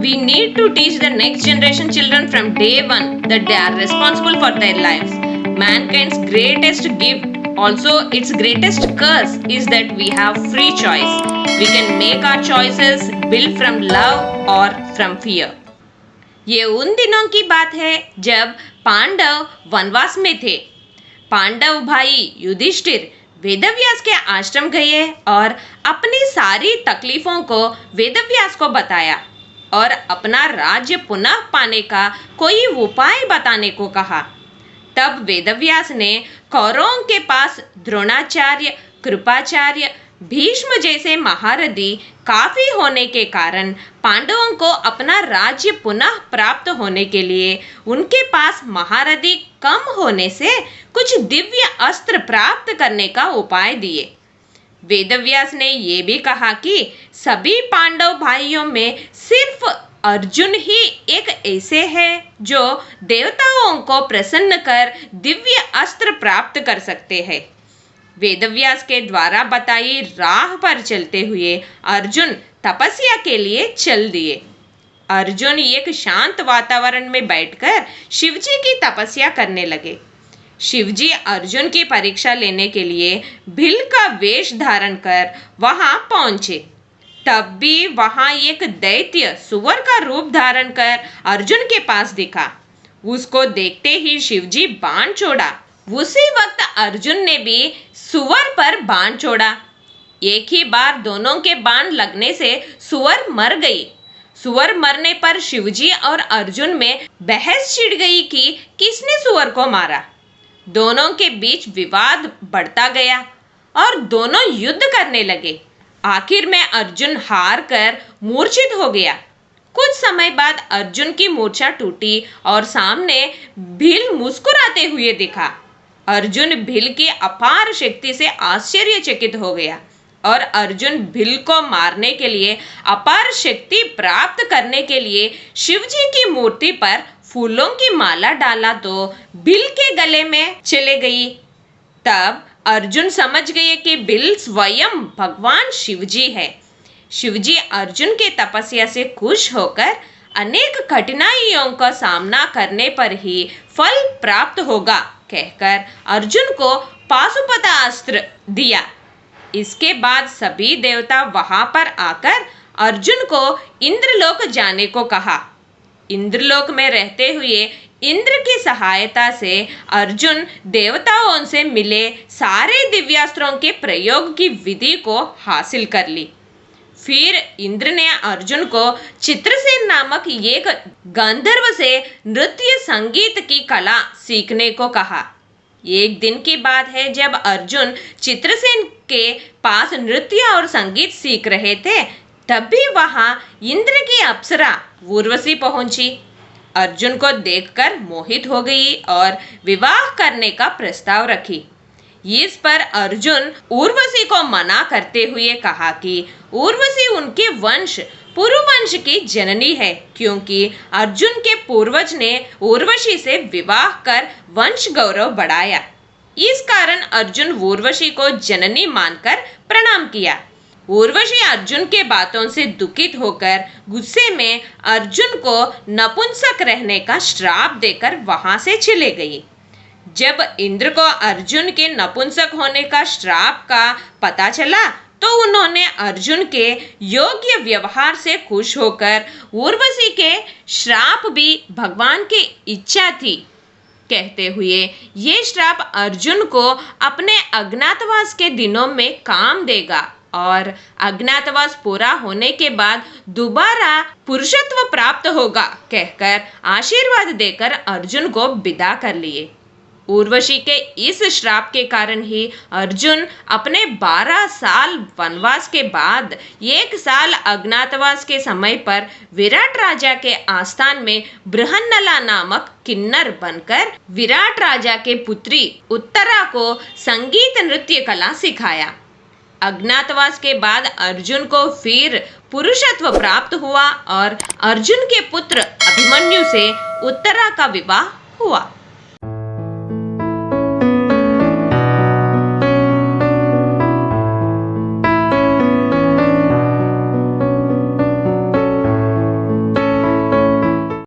We need to teach the next generation children from day one that they are responsible for their lives. Mankind's greatest gift, also its greatest curse, is that we have free choice. We can make our choices built from love or from fear. ये उन दिनों की बात है जब पांडव वनवास में थे। पांडव भाई युधिष्ठिर वेदव्यास के आश्रम गए और अपनी सारी तकलीफों को वेदव्यास को बताया और अपना राज्य पुनः पाने का कोई उपाय बताने को कहा। तब वेदव्यास ने कौरवों के पास द्रोणाचार्य, कृपाचार्य, भीष्म जैसे महारथी काफी होने के कारण पांडवों को अपना राज्य पुनः प्राप्त होने के लिए उनके पास महारथी कम होने से कुछ दिव्य अस्त्र प्राप्त करने का उपाय दिए। वेदव्यास ने ये भी कहा कि सभी पांडव भाइयों में सिर्फ अर्जुन ही एक ऐसे है जो देवताओं को प्रसन्न कर दिव्य अस्त्र प्राप्त कर सकते हैं। वेदव्यास के द्वारा बताई राह पर चलते हुए अर्जुन तपस्या के लिए चल दिए। अर्जुन एक शांत वातावरण में बैठकर शिवजी की तपस्या करने लगे। शिवजी अर्जुन की परीक्षा लेने के लिए भील का वेश धारण कर वहां पहुंचे। तब भी वहां एक दैत्य सुअर का रूप धारण कर अर्जुन के पास दिखा। उसको देखते ही शिवजी बाण छोड़ा। उसी वक्त अर्जुन ने भी सुअर पर बाण छोड़ा। एक ही बार दोनों के बाण लगने से सुअर मर गई। सुअर मरने पर शिवजी और अर्जुन में बहस छिड़ गई कि किसने सुअर को मारा। दोनों के बीच विवाद बढ़ता गया और दोनों युद्ध करने लगे। आखिर में अर्जुन हार कर मूर्छित हो गया। कुछ समय बाद अर्जुन की मूर्छा टूटी और सामने भील मुस्कुराते हुए दिखा। अर्जुन भील की अपार शक्ति से आश्चर्यचकित हो गया और अर्जुन भील को मारने के लिए अपार शक्ति प्राप्त करने के लिए शिवजी की मूर्ति पर फूलों की माला डाला तो भील के गले में चले गई। तब अर्जुन समझ गए कि भील स्वयं भगवान शिवजी है। शिवजी अर्जुन के तपस्या से खुश होकर अनेक कठिनाइयों का सामना करने पर ही फल प्राप्त होगा कहकर अर्जुन को पाशुपतास्त्र दिया। इसके बाद सभी देवता वहां पर आकर अर्जुन को इंद्रलोक जाने को कहा। इंद्रलोक में रहते हुए इंद्र की सहायता से अर्जुन देवताओं से मिले सारे दिव्यास्त्रों के प्रयोग की विधि को हासिल कर ली। फिर इंद्र ने अर्जुन को चित्रसेन नामक एक गंधर्व से नृत्य संगीत की कला सीखने को कहा। एक दिन की बात है जब अर्जुन चित्रसेन के पास नृत्य और संगीत सीख रहे थे, तब भी वहां इंद्र की अप्सरा उर्वशी पहुंची। अर्जुन को देखकर मोहित हो गई और विवाह करने का प्रस्ताव रखी। इस पर अर्जुन उर्वशी को मना करते हुए कहा कि उर्वशी उनके वंश पुरुवंश की जननी है, क्योंकि अर्जुन के पूर्वज ने उर्वशी से विवाह कर वंश गौरव बढ़ाया। इस कारण अर्जुन उर्वशी को जननी मानकर प्रणाम किया। उर्वशी अर्जुन के बातों से दुखित होकर गुस्से में अर्जुन को नपुंसक रहने का श्राप देकर वहां से चले गई। जब इंद्र को अर्जुन के नपुंसक होने का श्राप का पता चला तो उन्होंने अर्जुन के योग्य व्यवहार से खुश होकर उर्वशी के श्राप भी भगवान की इच्छा थी कहते हुए ये श्राप अर्जुन को अपने अज्ञातवास के दिनों में काम देगा और अज्ञातवास पूरा होने के बाद दोबारा पुरुषत्व प्राप्त होगा कहकर आशीर्वाद देकर अर्जुन को विदा कर लिए। उर्वशी के इस श्राप के कारण ही अर्जुन अपने 12 साल वनवास के बाद 1 साल अज्ञातवास के समय पर विराट राजा के आस्थान में बृहन्नला नामक किन्नर बनकर विराट राजा के पुत्री उत्तरा को संगीत नृत्य कला सिखाया। अज्ञातवास के बाद अर्जुन को फिर पुरुषत्व प्राप्त हुआ और अर्जुन के पुत्र अभिमन्यु से उत्तरा का विवाह हुआ।